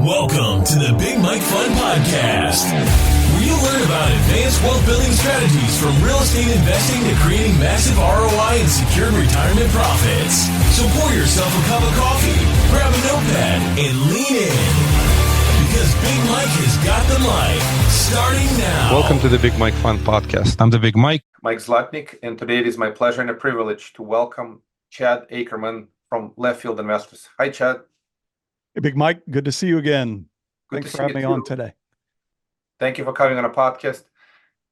Welcome to the Big Mike Fun Podcast, where you'll learn about advanced wealth building strategies from real estate investing to creating massive ROI and secured retirement profits. So pour yourself a cup of coffee, grab a notepad, and lean in, because Big Mike has got the mic. Starting now. Welcome to the Big Mike Fun Podcast. I'm the Big Mike. Mike Zlotnik, and today it is my pleasure and a privilege to welcome Chad Ackerman from Left Field Investors. Hi, Chad. Hey, Big Mike, good to see you again. Good Thanks for having me on today. Thank you for coming on a podcast.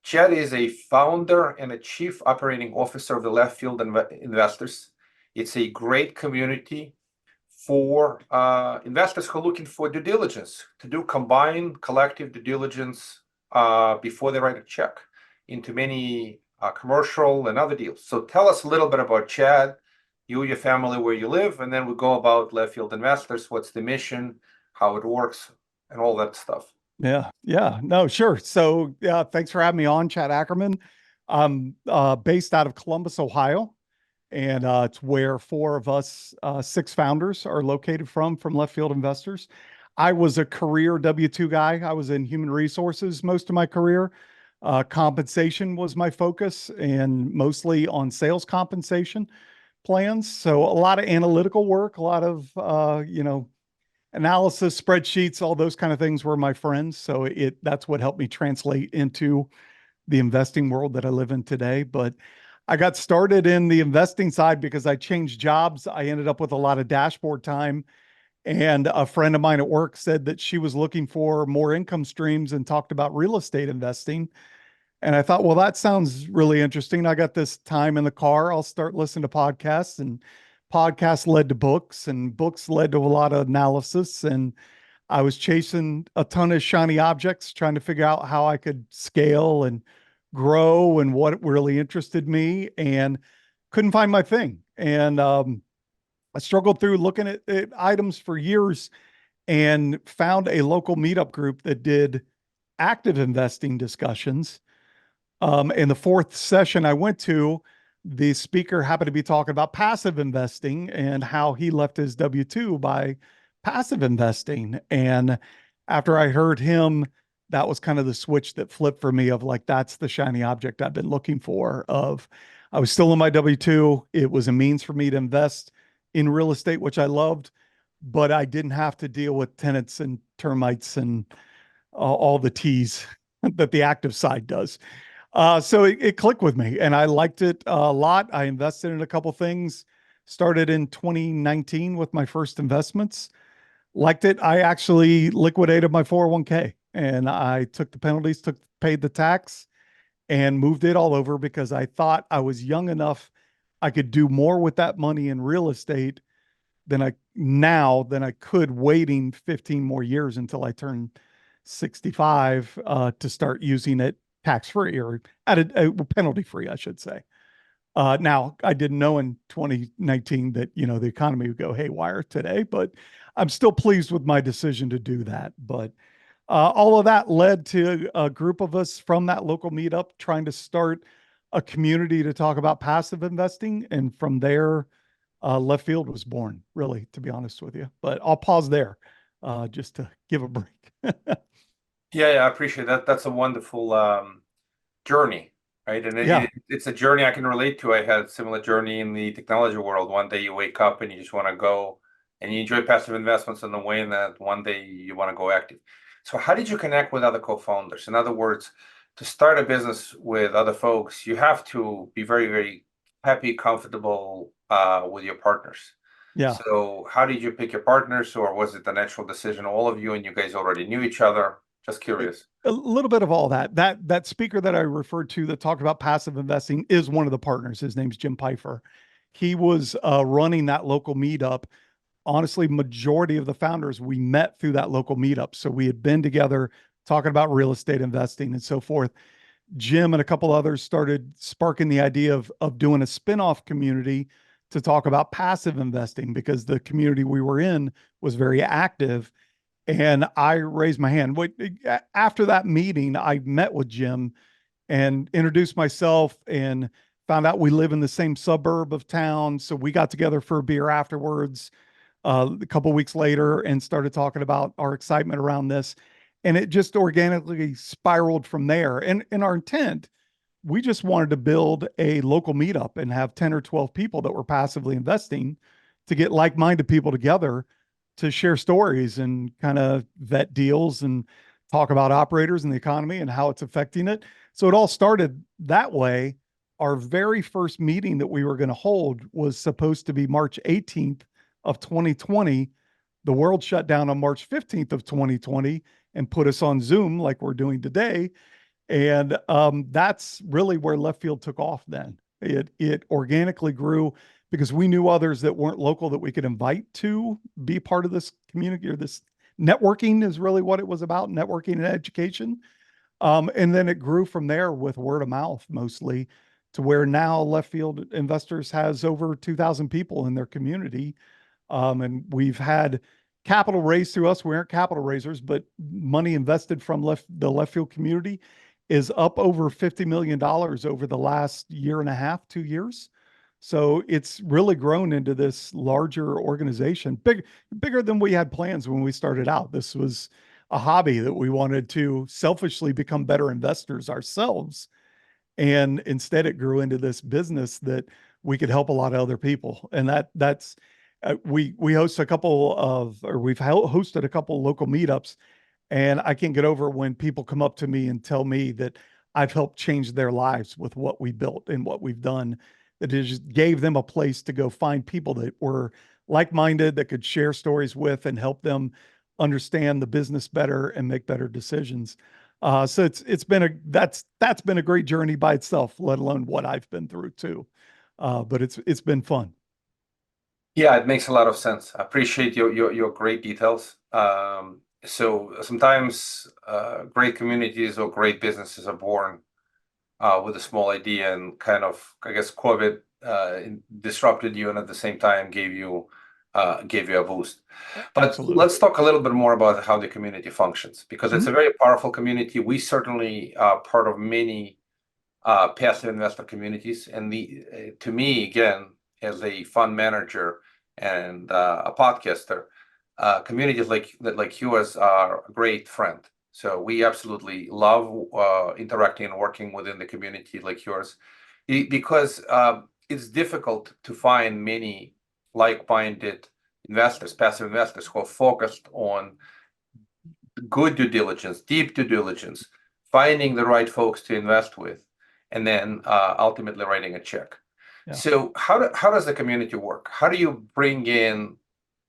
Chad is a founder and a chief operating officer of the Left Field Investors. It's a great community for investors who are looking for due diligence, to do combined collective due diligence before they write a check into many commercial and other deals. So tell us a little bit about Chad, you, your family, where you live, and then we go about Left Field Investors. What's the mission, how it works, and all that stuff. No, sure. So thanks for having me on, Chad Ackerman. I'm based out of Columbus, Ohio, and it's where four of us, six founders are located from Left Field Investors. I was a career W-2 guy. I was in human resources most of my career. Compensation was my focus, and mostly on sales compensation plans. So a lot of analytical work, a lot of, analysis, spreadsheets, all those kind of things were my friends. So that's what helped me translate into the investing world that I live in today. But I got started in the investing side because I changed jobs. I ended up with a lot of dashboard time. And a friend of mine at work said that she was looking for more income streams and talked about real estate investing. And I thought, well, that sounds really interesting. I got this time in the car. I'll start listening to podcasts, and podcasts led to books, and books led to a lot of analysis. And I was chasing a ton of shiny objects, trying to figure out how I could scale and grow and what really interested me, and couldn't find my thing. And I struggled through looking at items for years and found a local meetup group that did active investing discussions. In the fourth session I went to, the speaker happened to be talking about passive investing and how he left his W-2 by passive investing. And after I heard him, that was kind of the switch that flipped for me of like, that's the shiny object I've been looking for. I was still in my W-2. It was a means for me to invest in real estate, which I loved, but I didn't have to deal with tenants and termites and all the T's that the active side does. So it clicked with me, and I liked it a lot. I invested in a couple things, started in 2019 with my first investments, liked it. I actually liquidated my 401k, and I took the penalties, paid the tax, and moved it all over because I thought I was young enough I could do more with that money in real estate than I could waiting 15 more years until I turned 65 to start using it tax-free, or at a penalty-free, I should say. Now, I didn't know in 2019 that, the economy would go haywire today, but I'm still pleased with my decision to do that. But all of that led to a group of us from that local meetup trying to start a community to talk about passive investing. And from there, Left Field was born, really, to be honest with you. But I'll pause there just to give a break. Yeah, I appreciate that. That's a wonderful journey, right? And it's a journey I can relate to. I had a similar journey in the technology world. One day you wake up and you just want to go, and you enjoy passive investments in the way that one day you want to go active. So how did you connect with other co-founders? In other words, to start a business with other folks, you have to be very, very happy, comfortable with your partners. Yeah. So how did you pick your partners, or was it a natural decision, all of you, and you guys already knew each other? Just curious. A little bit of all that. That speaker that I referred to that talked about passive investing is one of the partners. His name's Jim Pfeiffer. He was running that local meetup. Honestly, majority of the founders we met through that local meetup. So we had been together talking about real estate investing and so forth. Jim and a couple others started sparking the idea of doing a spinoff community to talk about passive investing, because the community we were in was very active. And I raised my hand. After that meeting, I met with Jim and introduced myself and found out we live in the same suburb of town. So we got together for a beer afterwards. a couple weeks later and started talking about our excitement around this. And it just organically spiraled from there. And our intent, we just wanted to build a local meetup and have 10 or 12 people that were passively investing to get like-minded people together to share stories and kind of vet deals and talk about operators and the economy and how it's affecting it. So it all started that way. Our very first meeting that we were going to hold was supposed to be March 18th of 2020. The world shut down on March 15th of 2020 and put us on Zoom like we're doing today. And that's really where Left Field took off then. It organically grew because we knew others that weren't local that we could invite to be part of this community, or this networking is really what it was about, networking and education. And then it grew from there with word of mouth mostly, to where now Left Field Investors has over 2,000 people in their community. And we've had capital raised through us. We aren't capital raisers, but money invested from the Left Field community is up over $50 million over the last year and a half, 2 years. So it's really grown into this larger organization, bigger than we had plans when we started out. This was a hobby that we wanted to selfishly become better investors ourselves. And instead it grew into this business that we could help a lot of other people. And that's we host a couple of, or we've hosted a couple of local meetups, and I can't get over when people come up to me and tell me that I've helped change their lives with what we built and what we've done, that it just gave them a place to go find people that were like-minded, that could share stories with and help them understand the business better and make better decisions. So that's been a great journey by itself, let alone what I've been through too. But it's been fun. Yeah, it makes a lot of sense. I appreciate your great details. So sometimes great communities or great businesses are born with a small idea, and kind of, I guess, COVID disrupted you, and at the same time gave you a boost. But Absolutely. let's talk a little bit more about how the community functions, because it's a very powerful community. We certainly are part of many passive investor communities, and to me, again, as a fund manager and a podcaster, communities like yours are a great friend. So we absolutely love interacting and working within the community like yours, because it's difficult to find many like-minded investors, passive investors, who are focused on good due diligence, deep due diligence, finding the right folks to invest with, and then ultimately writing a check. Yeah. So how does the community work? How do you bring in,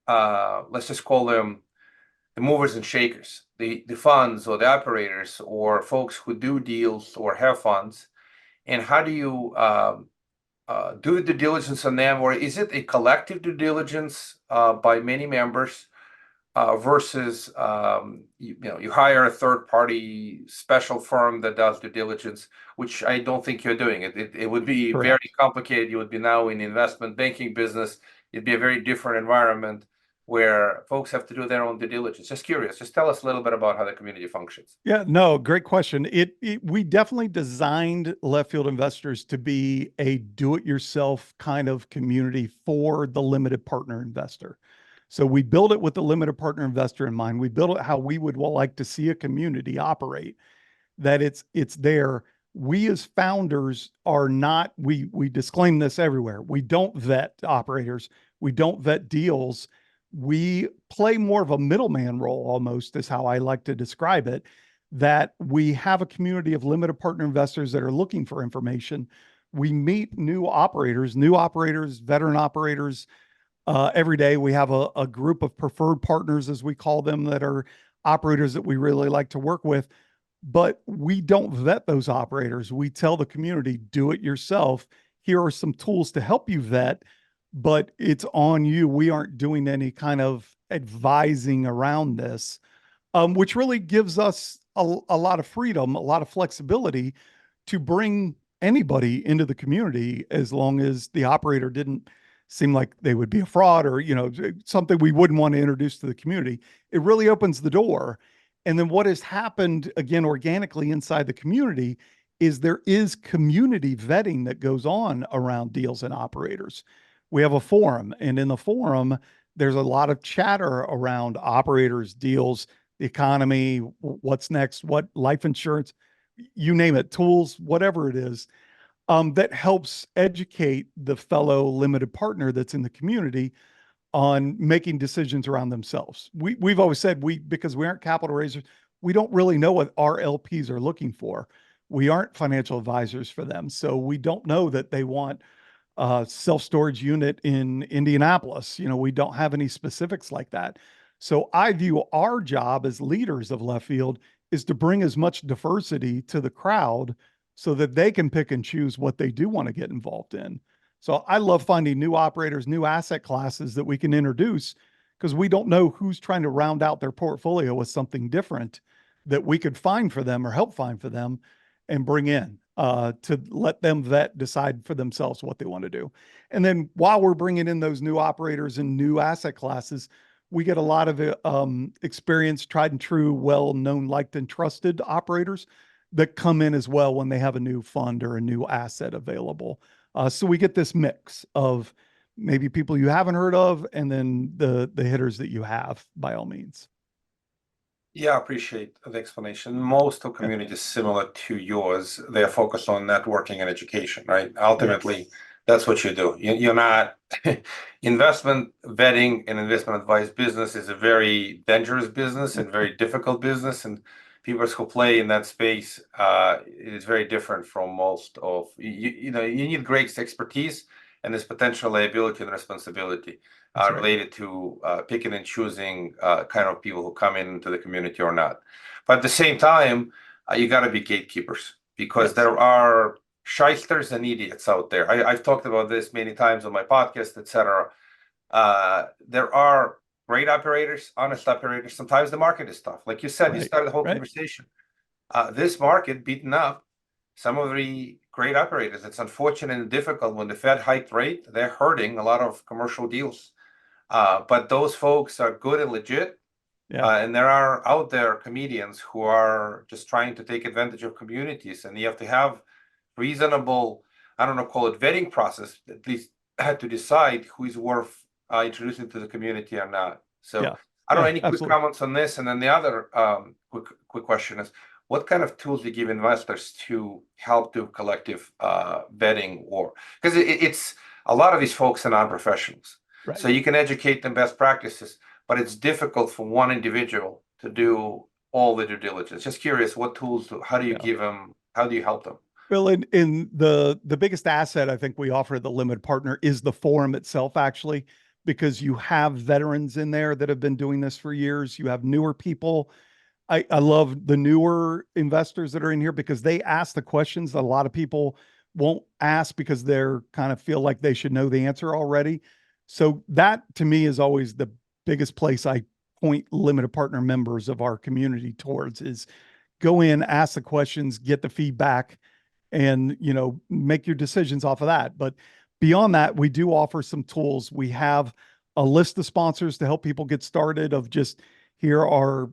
let's just call them the movers and shakers, the funds or the operators or folks who do deals or have funds, and how do you do due diligence on them? Or is it a collective due diligence by many members versus you hire a third party special firm that does due diligence, which I don't think you're doing. It would be Correct. Very complicated. You would be now in the investment banking business. It'd be a very different environment where folks have to do their own due diligence. Just curious, just tell us a little bit about how the community functions. Yeah, no, great question. We definitely designed Left Field Investors to be a do-it-yourself kind of community for the limited partner investor. So we built it with the limited partner investor in mind. We built it how we would like to see a community operate, that it's there. We as founders are not, we disclaim this everywhere. We don't vet operators. We don't vet deals. We play more of a middleman role, almost, is how I like to describe it, that we have a community of limited partner investors that are looking for information. We meet new operators, veteran operators, every day. We have a group of preferred partners, as we call them, that are operators that we really like to work with, but we don't vet those operators. We tell the community, do it yourself. Here are some tools to help you vet, but it's on you. We aren't doing any kind of advising around this, which really gives us a lot of freedom, a lot of flexibility to bring anybody into the community, as long as the operator didn't seem like they would be a fraud or, something we wouldn't want to introduce to the community. It really opens the door. And then what has happened, again, organically inside the community, is there is community vetting that goes on around deals and operators. We have a forum, and in the forum, there's a lot of chatter around operators, deals, the economy, what's next, what life insurance, you name it, tools, whatever it is, that helps educate the fellow limited partner that's in the community on making decisions around themselves. We've always said because we aren't capital raisers, we don't really know what our LPs are looking for. We aren't financial advisors for them. So we don't know that they want a self-storage unit in Indianapolis. We don't have any specifics like that. So I view our job as leaders of left field is to bring as much diversity to the crowd so that they can pick and choose what they do want to get involved in. So I love finding new operators, new asset classes that we can introduce because we don't know who's trying to round out their portfolio with something different that we could find for them or help find for them and bring in to let them decide for themselves what they want to do. And then while we're bringing in those new operators and new asset classes, we get a lot of experienced, tried and true, well-known, liked and trusted operators that come in as well when they have a new fund or a new asset available. So we get this mix of maybe people you haven't heard of and then the hitters that you have, by all means. Yeah, I appreciate the explanation. Most of communities similar to yours, they are focused on networking and education, right? Ultimately, yes. That's what you do. You're not investment vetting and investment advice business is a very dangerous business and very difficult business. And people who play in that space is very different from most of, you need great expertise and there's potential liability and responsibility related to picking and choosing kind of people who come into the community or not. But at the same time, you got to be gatekeepers because there are shysters and idiots out there. I've talked about this many times on my podcast, etc. There are great operators, honest operators. Sometimes the market is tough. Like you said, you started the whole conversation. This market beaten up some of the great operators. It's unfortunate and difficult when the Fed hiked rate, they're hurting a lot of commercial deals. But those folks are good and legit. And there are out there comedians who are just trying to take advantage of communities. And you have to have reasonable, I don't know, call it vetting process, at least to decide who is worth introducing to the community or not. So I don't know, any quick comments on this? And then the other quick question is, what kind of tools do you give investors to help do collective vetting? Or because it's a lot of these folks are non-professionals. So you can educate them best practices, but it's difficult for one individual to do all the due diligence. Just curious, what tools, how do you give them, how do you help them? Well, in the biggest asset I think we offer the limited partner is the forum itself, actually, because you have veterans in there that have been doing this for years. You have newer people. I love the newer investors that are in here because they ask the questions that a lot of people won't ask because they're kind of feel like they should know the answer already. So that to me is always the biggest place I point limited partner members of our community towards is go in, ask the questions, get the feedback, and make your decisions off of that. But beyond that, we do offer some tools. We have a list of sponsors to help people get started of just here are,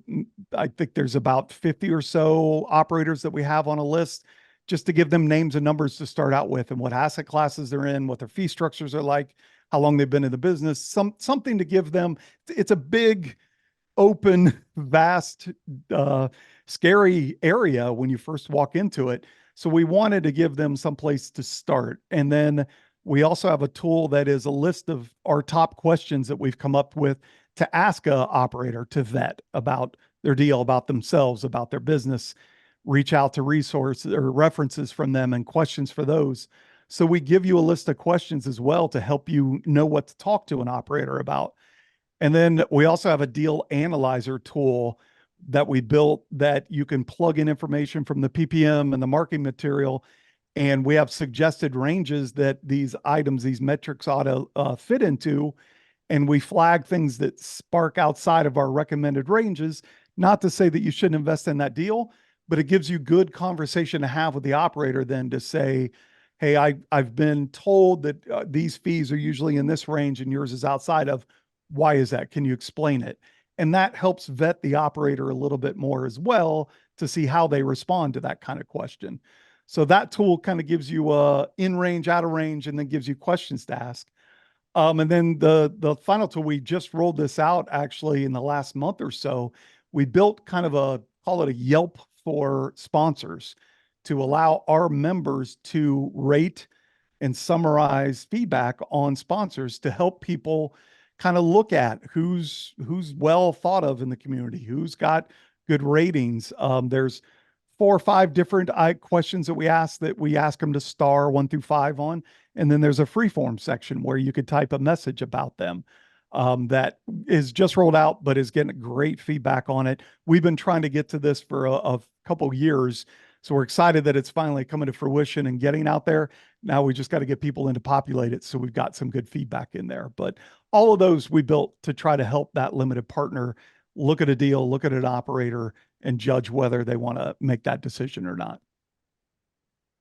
I think there's about 50 or so operators that we have on a list just to give them names and numbers to start out with and what asset classes they're in, what their fee structures are like, how long they've been in the business, something to give them. It's a big, open, vast, scary area when you first walk into it. So we wanted to give them some place to start. And then we also have a tool that is a list of our top questions that we've come up with to ask a operator to vet about their deal, about themselves, about their business, reach out to resources or references from them and questions for those. So we give you a list of questions as well to help you know what to talk to an operator about. And then we also have a deal analyzer tool that we built that you can plug in information from the PPM and the marketing material. And we have suggested ranges that these items, these metrics ought to fit into. And we flag things that spark outside of our recommended ranges, not to say that you shouldn't invest in that deal, but it gives you good conversation to have with the operator then to say, hey, I've been told that these fees are usually in this range and yours is outside of. Why is that? Can you explain it? And that helps vet the operator a little bit more as well to see how they respond to that kind of question. So that tool kind of gives you in range, out of range, and then gives you questions to ask. And then the final tool, we just rolled this out actually in the last month or so. We built kind of a, call it a Yelp for sponsors, to allow our members to rate and summarize feedback on sponsors to help people kind of look at who's well thought of in the community, who's got good ratings. There's 4 or 5 different questions that we ask them to star 1 through 5 on. And then there's a free form section where you could type a message about them. That is just rolled out, but is getting great feedback on it. We've been trying to get to this for a couple years. So we're excited that it's finally coming to fruition and getting out there. Now we just got to get people in to populate it. So we've got some good feedback in there. But all of those we built to try to help that limited partner look at a deal, look at an operator, and judge whether they want to make that decision or not.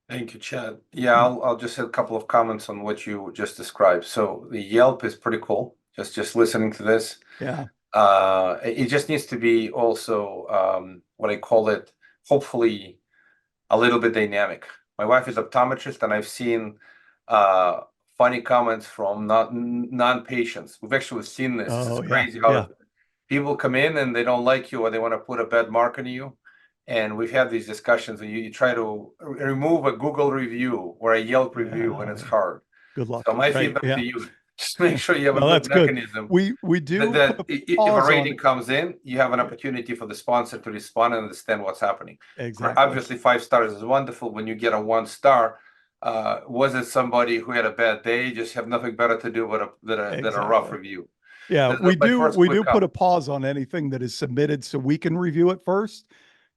Thank you, Chad. Yeah, I'll just add a couple of comments on what you just described. So the Yelp is pretty cool. Just listening to this. Yeah. It just needs to be also what I call it, hopefully a little bit dynamic. My wife is optometrist, and I've seen funny comments from non-patients. We've actually seen this. Oh, It's crazy how yeah. people come in and they don't like you, or they want to put a bad mark on you. And we've had these discussions, and you try to remove a Google review or a Yelp review, and it's hard. Good luck. So my Right, feedback yeah. to you, just make sure you have a No, good that's good. mechanism. We do That put a if a pause rating on comes in, you have an opportunity for the sponsor to respond and understand what's happening. exactly. Obviously, 5 stars is wonderful. When you get a 1 star, was it somebody who had a bad day, just have nothing better to do than a rough Exactly. review? Yeah, That's we my do first we quick do put comment. a pause on anything that is submitted so we can review it first,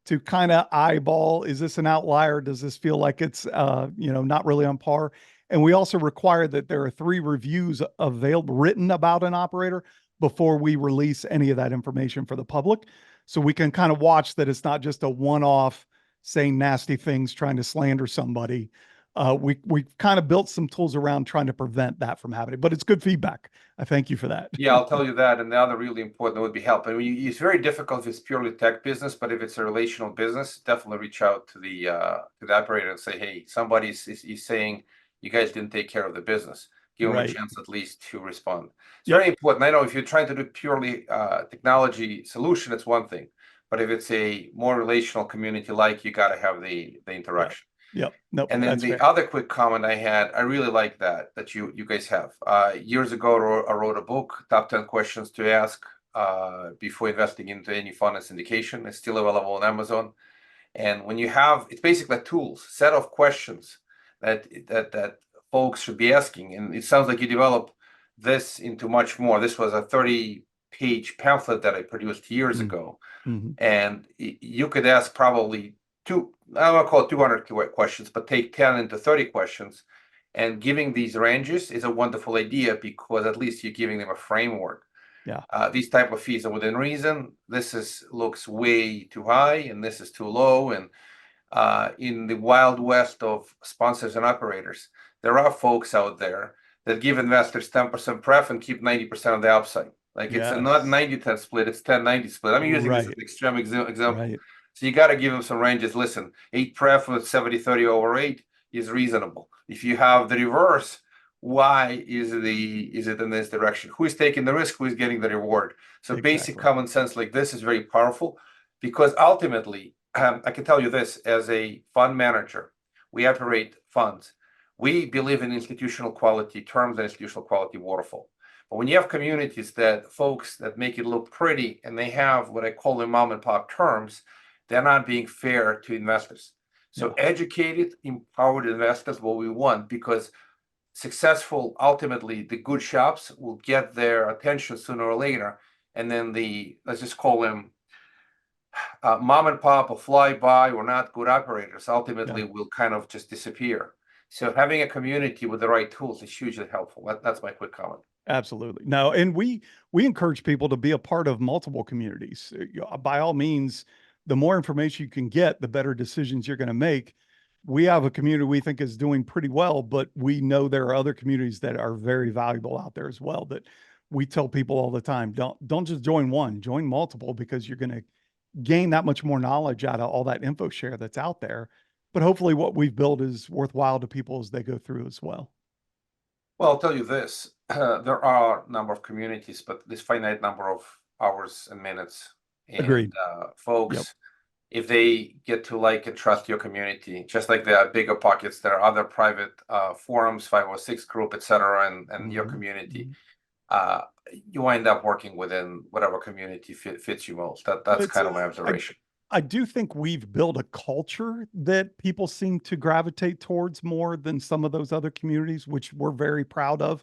to kind of eyeball, is this an outlier? Does this feel like it's not really on par? And we also require that there are 3 reviews available written about an operator before we release any of that information for the public. So we can kind of watch that it's not just a one-off saying nasty things, trying to slander somebody. We kind of built some tools around trying to prevent that from happening, but it's good feedback. I thank you for that. Yeah, I'll tell you that. And the other really important would be help. I mean, it's very difficult if it's purely tech business, but if it's a relational business, definitely reach out to the operator and say, hey, somebody is saying you guys didn't take care of the business. Give them a Right. chance at least to respond. It's Yep. very important. I know if you're trying to do purely technology solution, it's one thing. But if it's a more relational community, like, you got to have the interaction. Yep. Nope. And then That's the fair. other quick comment I had, I really like that you guys have. Years ago, I wrote a book, Top 10 Questions to Ask before investing into any fund and syndication. It's still available on Amazon. And when you have, it's basically a tools, set of questions that folks should be asking. And it sounds like you develop this into much more. This was a 30-page pamphlet that I produced years ago. Mhm. And you could ask probably I don't want to call it 200 questions, but take 10 into 30 questions. And giving these ranges is a wonderful idea, because at least you're giving them a framework. Yeah. These type of fees are within reason. This looks way too high, and this is too low. And in the wild west of sponsors and operators, there are folks out there that give investors 10% pref and keep 90% of the upside. Like, it's not 90-10 split, it's 10-90 split. I'm using this as an extreme example. Right. So you got to give them some ranges. Listen, 8 pref with 70-30 over 8 is reasonable. If you have the reverse, why is it in this direction? Who is taking the risk? Who is getting the reward? So basic common sense like this is very powerful, because ultimately, I can tell you this, as a fund manager, we operate funds. We believe in institutional quality terms and institutional quality waterfall. But when you have communities that folks that make it look pretty, and they have what I call the mom and pop terms, they're not being fair to investors. So educated, empowered investors, what we want, because successful, ultimately, the good shops will get their attention sooner or later. And then let's just call them mom and pop or fly by or not good operators, ultimately will kind of just disappear. So having a community with the right tools is hugely helpful. That's my quick comment. Absolutely. No, and we encourage people to be a part of multiple communities. By all means, the more information you can get, the better decisions you're going to make. We have a community we think is doing pretty well, but we know there are other communities that are very valuable out there as well, that we tell people all the time, don't just join one, join multiple, because you're going to gain that much more knowledge out of all that info share that's out there. But hopefully what we've built is worthwhile to people as they go through as well. Well, I'll tell you this. There are a number of communities, but this finite number of hours and minutes. And Agreed. folks, Yep. if they get to like and trust your community, just like there are bigger pockets, there are other private forums, 506 group, etc., and your community. You wind up working within whatever community fits you most. That's kind of my observation. I do think we've built a culture that people seem to gravitate towards more than some of those other communities, which we're very proud of.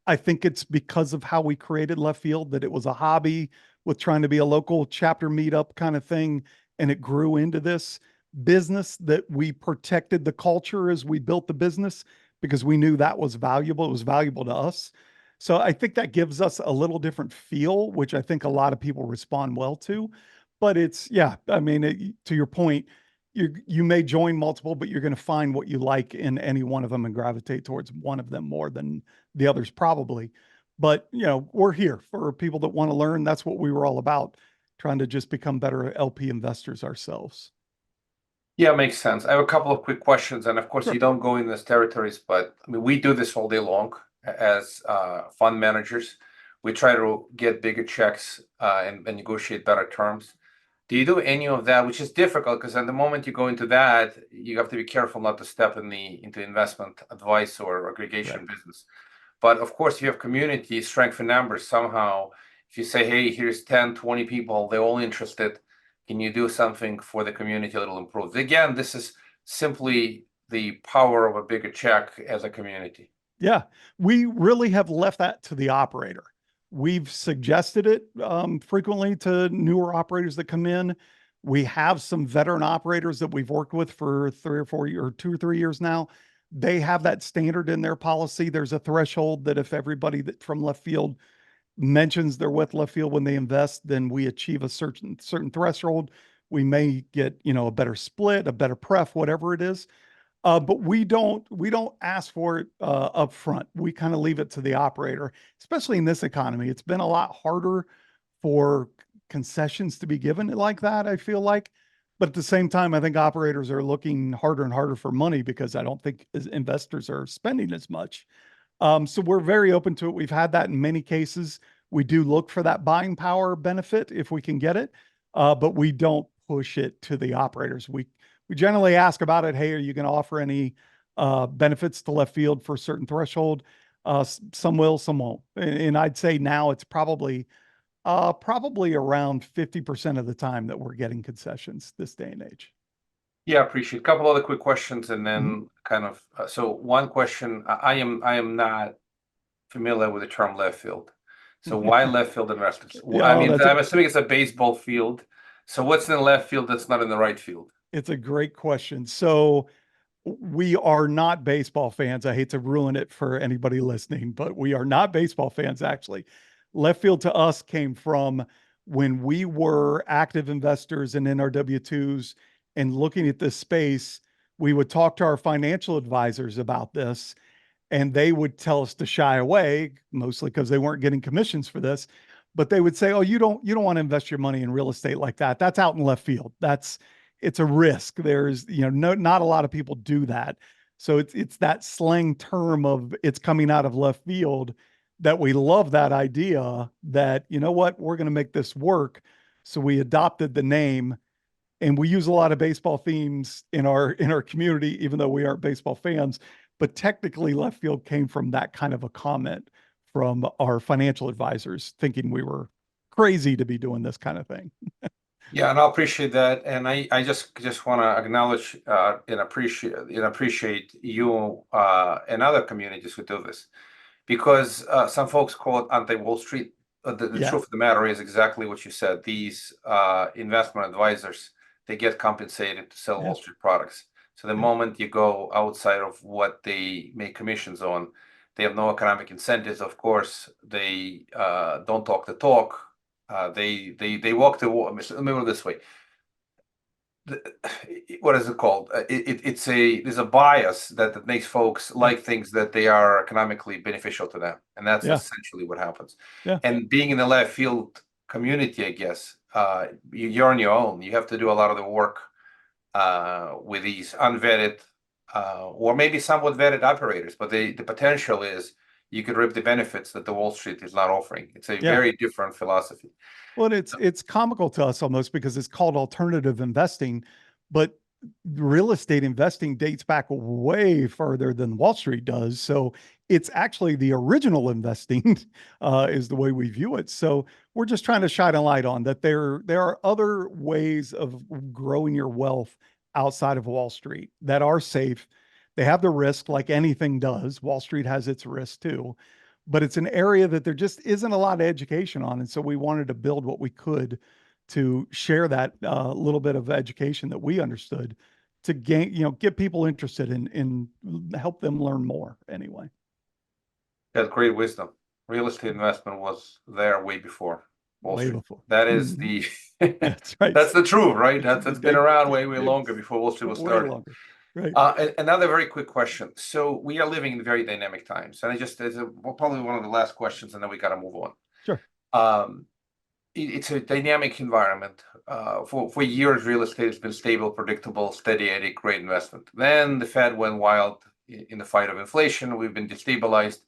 I think it's because of how we created Left Field, that it was a hobby with trying to be a local chapter meetup kind of thing. And it grew into this business that we protected the culture as we built the business because we knew that was valuable. It was valuable to us. So I think that gives us a little different feel, which I think a lot of people respond well to. But it's, yeah, I mean, to your point, you may join multiple, but you're going to find what you like in any one of them and gravitate towards one of them more than the others probably. But, we're here for people that want to learn. That's what we were all about, trying to just become better LP investors ourselves. Yeah, makes sense. I have a couple of quick questions, and of course, Sure. you don't go in these territories, but I mean, we do this all day long as fund managers. We try to get bigger checks and negotiate better terms. Do you do any of that, which is difficult because at the moment you go into that, you have to be careful not to step into investment advice or aggregation business. But of course, you have community strength in numbers. Somehow, if you say, hey, here's 10, 20 people, they're all interested. Can you do something for the community a little improved? Again, this is simply the power of a bigger check as a community. Yeah, we really have left that to the operator. We've suggested it frequently to newer operators that come in. We have some veteran operators that we've worked with for 3 or 4 or 2 or 3 years now. They have that standard in their policy. There's a threshold that if everybody that from Left Field mentions they're with Left Field when they invest, then we achieve a certain threshold. We may get, a better split, a better pref, whatever it is. But we don't ask for it up front. We kind of leave it to the operator, especially in this economy. It's been a lot harder for concessions to be given like that, I feel like. But at the same time, I think operators are looking harder and harder for money because I don't think investors are spending as much. So we're very open to it. We've had that in many cases. We do look for that buying power benefit if we can get it, but we don't push it to the operators. We generally ask about it. Hey, are you going to offer any benefits to Left Field for a certain threshold? Some will, some won't. And I'd say now it's probably around 50% of the time that we're getting concessions this day and age. Yeah, appreciate. A couple other quick questions, and then kind of. So one question: I am not familiar with the term left field. So why left field investors? I mean, I'm assuming it's a baseball field. So what's in the left field that's not in the right field? It's a great question. So we are not baseball fans. I hate to ruin it for anybody listening, but we are not baseball fans, actually. Left field to us came from when we were active investors and in our W-2s and looking at this space, we would talk to our financial advisors about this, and they would tell us to shy away, mostly because they weren't getting commissions for this. But they would say, "Oh, you don't want to invest your money in real estate like that. That's out in left field. It's a risk. There's, not a lot of people do that." So it's that slang term of it's coming out of left field that we love that idea that, you know what, we're going to make this work. So we adopted the name, and we use a lot of baseball themes in our community, even though we aren't baseball fans. But technically, left field came from that kind of a comment from our financial advisors, thinking we were crazy to be doing this kind of thing. Yeah, and I appreciate that, and I just want to acknowledge and appreciate you and other communities who do this, because some folks call it anti-Wall Street. The truth of the matter is exactly what you said. These investment advisors, they get compensated to sell Wall Street products. So the moment you go outside of what they make commissions on, they have no economic incentives. Of course, they don't talk the talk. They walk the walk. Let me put it this way. What is it called? There's a bias that makes folks like things that they are economically beneficial to them, and that's essentially what happens. And being in the left field community, I guess you're on your own. You have to do a lot of the work with these unvetted or maybe somewhat vetted operators. But the potential is you could reap the benefits that the Wall Street is not offering. It's a Yeah. very different philosophy. Well, it's comical to us almost because it's called alternative investing, but real estate investing dates back way further than Wall Street does. So it's actually the original investing is the way we view it. So we're just trying to shine a light on that there are other ways of growing your wealth outside of Wall Street that are safe. They have the risk like anything does. Wall Street has its risk too, but it's an area that there just isn't a lot of education on. And so we wanted to build what we could to share that little bit of education that we understood to gain, get people interested in help them learn more anyway. That's great wisdom. Real estate investment was there way before Wall Way Street. before. That is the That's right. that's the truth, right? That's been around way It's longer before Wall Street was way started. longer. Right. Another very quick question. So we are living in very dynamic times, and probably one of the last questions, and then we got to move on. Sure. It's a dynamic environment. For years, real estate has been stable, predictable, steady, Eddie, great investment. Then the Fed went wild in the fight of inflation. We've been destabilized.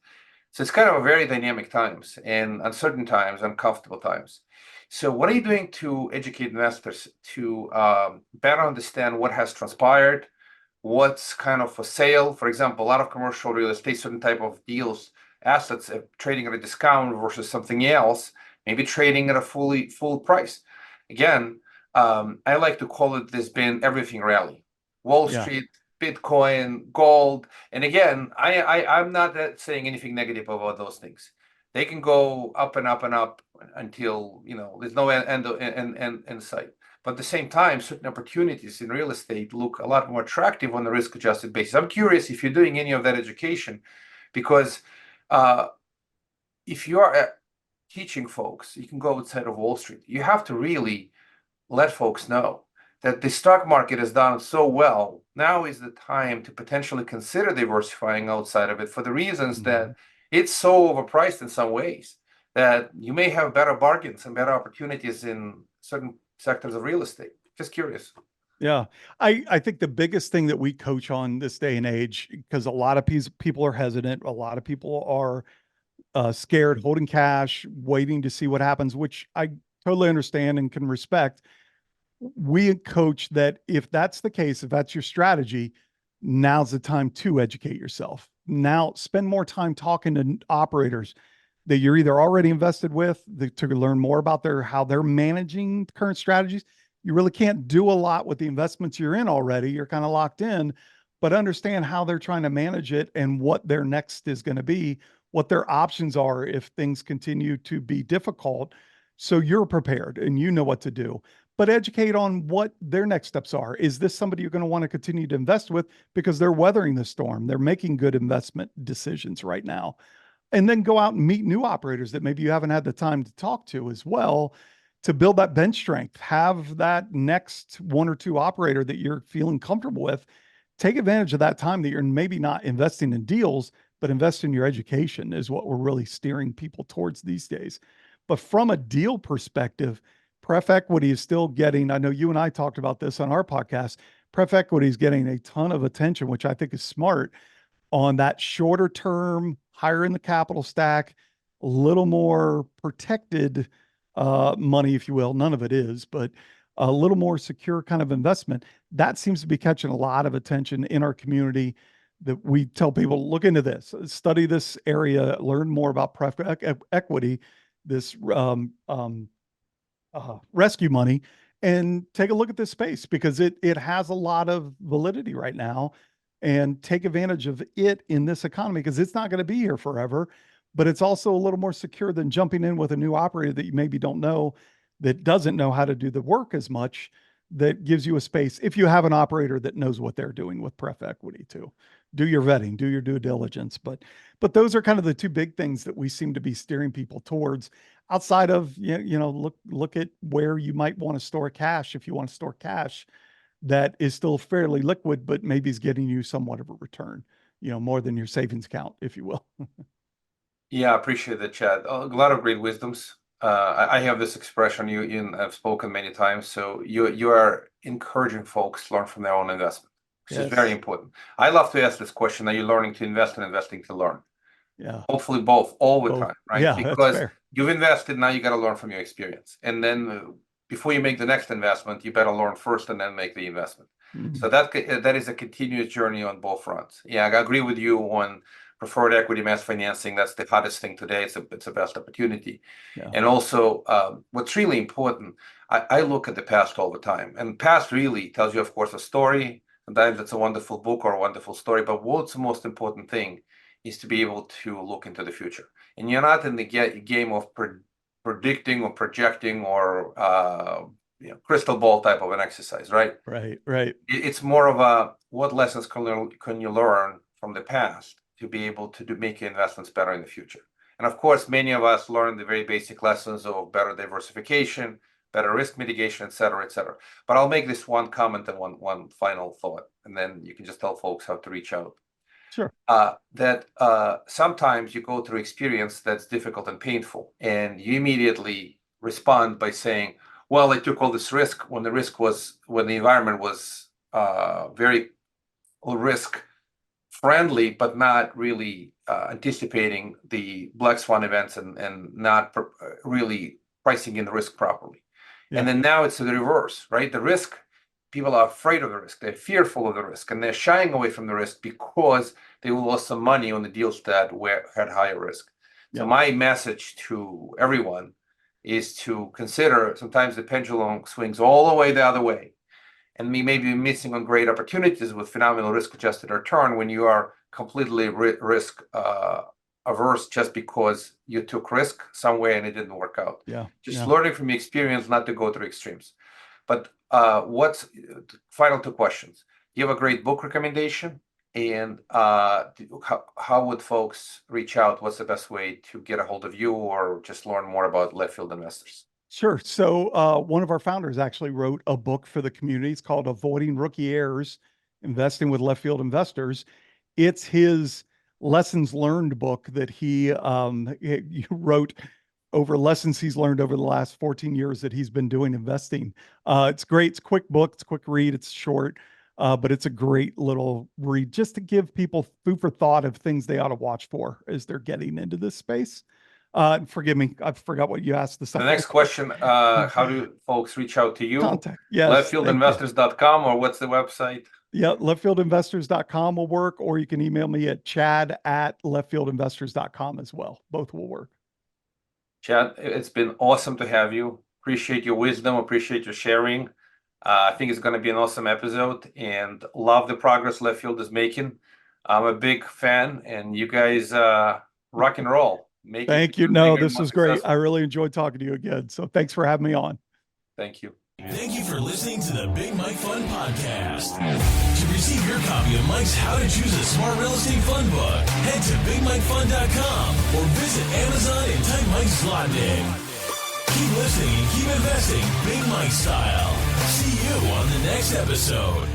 So it's kind of a very dynamic times and uncertain times, uncomfortable times. So what are you doing to educate investors to better understand what has transpired, what's kind of for sale? For example, a lot of commercial real estate, certain type of deals, assets trading at a discount versus something else, maybe trading at a full price. Again, I like to call it this been everything rally. Wall Street, Bitcoin, gold. And again, I'm not saying anything negative about those things. They can go up and up and up until, there's no end in sight. But at the same time, certain opportunities in real estate look a lot more attractive on the risk-adjusted basis. I'm curious if you're doing any of that education, because if you are teaching folks, you can go outside of Wall Street. You have to really let folks know that the stock market has done so well. Now is the time to potentially consider diversifying outside of it for the reasons that it's so overpriced in some ways that you may have better bargains and better opportunities in certain sectors of real estate. Just curious. Yeah. I think the biggest thing that we coach on this day and age, because a lot of people are hesitant, a lot of people are scared, holding cash, waiting to see what happens, which I totally understand and can respect. We coach that if that's the case, if that's your strategy, now's the time to educate yourself. Now spend more time talking to operators that you're either already invested with to learn more about how they're managing current strategies. You really can't do a lot with the investments you're in already. You're kind of locked in, but understand how they're trying to manage it and what their next is going to be, what their options are if things continue to be difficult. So you're prepared and you know what to do, but educate on what their next steps are. Is this somebody you're going to want to continue to invest with because they're weathering the storm? They're making good investment decisions right now. And then go out and meet new operators that maybe you haven't had the time to talk to as well, to build that bench strength. Have that next one or two operator that you're feeling comfortable with. Take advantage of that time that you're maybe not investing in deals, but invest in your education is what we're really steering people towards these days. But from a deal perspective, Pref Equity is still getting, I know you and I talked about this on our podcast, Pref Equity is getting a ton of attention, which I think is smart, on that shorter term, higher in the capital stack, a little more protected money, if you will. None of it is, but a little more secure kind of investment. That seems to be catching a lot of attention in our community, that we tell people, look into this, study this area, learn more about Pref Equity, this rescue money, and take a look at this space because it has a lot of validity right now, and take advantage of it in this economy because it's not going to be here forever, but it's also a little more secure than jumping in with a new operator that you maybe don't know, that doesn't know how to do the work as much, that gives you a space if you have an operator that knows what they're doing with Pref Equity too. Do your vetting, do your due diligence. But those are kind of the two big things that we seem to be steering people towards, outside of, look at where you might want to store cash. If you want to store cash that is still fairly liquid, but maybe is getting you somewhat of a return, more than your savings account, if you will. Yeah, I appreciate that, Chad. A lot of great wisdoms. I have this expression I've spoken many times. So you are encouraging folks to learn from their own investment, which is very important. I love to ask this question: are you learning to invest and investing to learn? Yeah. Hopefully both, all the Both. time, right? Yeah, that's Because fair. you've invested, now you got to learn from your experience. And then before you make the next investment, you better learn first and then make the investment. So that is a continuous journey on both fronts. Yeah, I agree with you on preferred equity mass financing. That's the hottest thing today. It's the best opportunity. Yeah. And also, what's really important, I look at the past all the time. And past really tells you, of course, a story. Sometimes it's a wonderful book or a wonderful story. But what's the most important thing is to be able to look into the future. And you're not in the game of predicting or projecting or crystal ball type of an exercise, right? Right. It's more of a what lessons can you learn from the past to be able to make your investments better in the future. And of course, many of us learn the very basic lessons of better diversification, better risk mitigation, et cetera, et cetera. But I'll make this one comment and one final thought, and then you can just tell folks how to reach out. Sure. That sometimes you go through experience that's difficult and painful, and you immediately respond by saying, well, I took all this risk when the environment was very risk friendly, but not really anticipating the black swan events and not really pricing in the risk properly. Yeah. And then now it's the reverse, right? The risk, people are afraid of the risk. They're fearful of the risk, and they're shying away from the risk because they will lose some money on the deals that had higher risk. Yeah. So my message to everyone is to consider sometimes the pendulum swings all the way the other way. And we may be missing on great opportunities with phenomenal risk-adjusted return when you are completely risk averse just because you took risk somewhere and it didn't work out. Yeah. Just learning from the experience not to go through extremes. But what's final two questions? Do you have a great book recommendation? And how would folks reach out? What's the best way to get a hold of you or just learn more about left field investors? Sure. So one of our founders actually wrote a book for the community. It's called Avoiding Rookie Errors, Investing with Left Field Investors. It's his lessons learned book that he wrote over lessons he's learned over the last 14 years that he's been doing investing. It's great. It's a quick book. It's a quick read. It's short, but it's a great little read just to give people food for thought of things they ought to watch for as they're getting into this space. Forgive me, I forgot what you asked. The next question, how do folks reach out to you? Contact. Yes. Leftfieldinvestors.com, or what's the website? Yeah, leftfieldinvestors.com will work, or you can email me at chad@leftfieldinvestors.com as well. Both will work. Chad, it's been awesome to have you. Appreciate your wisdom, appreciate your sharing. I think it's going to be an awesome episode, and love the progress Left Field is making. I'm a big fan, and you guys rock and roll. Thank you. No, this was great. I really enjoyed talking to you again. So thanks for having me on. Thank you. Thank you for listening to the Big Mike Fund Podcast. To receive your copy of Mike's How to Choose a Smart Real Estate Fund book, head to bigmikefund.com or visit Amazon and type Mike's slot name. Keep listening and keep investing Big Mike style. See you on the next episode.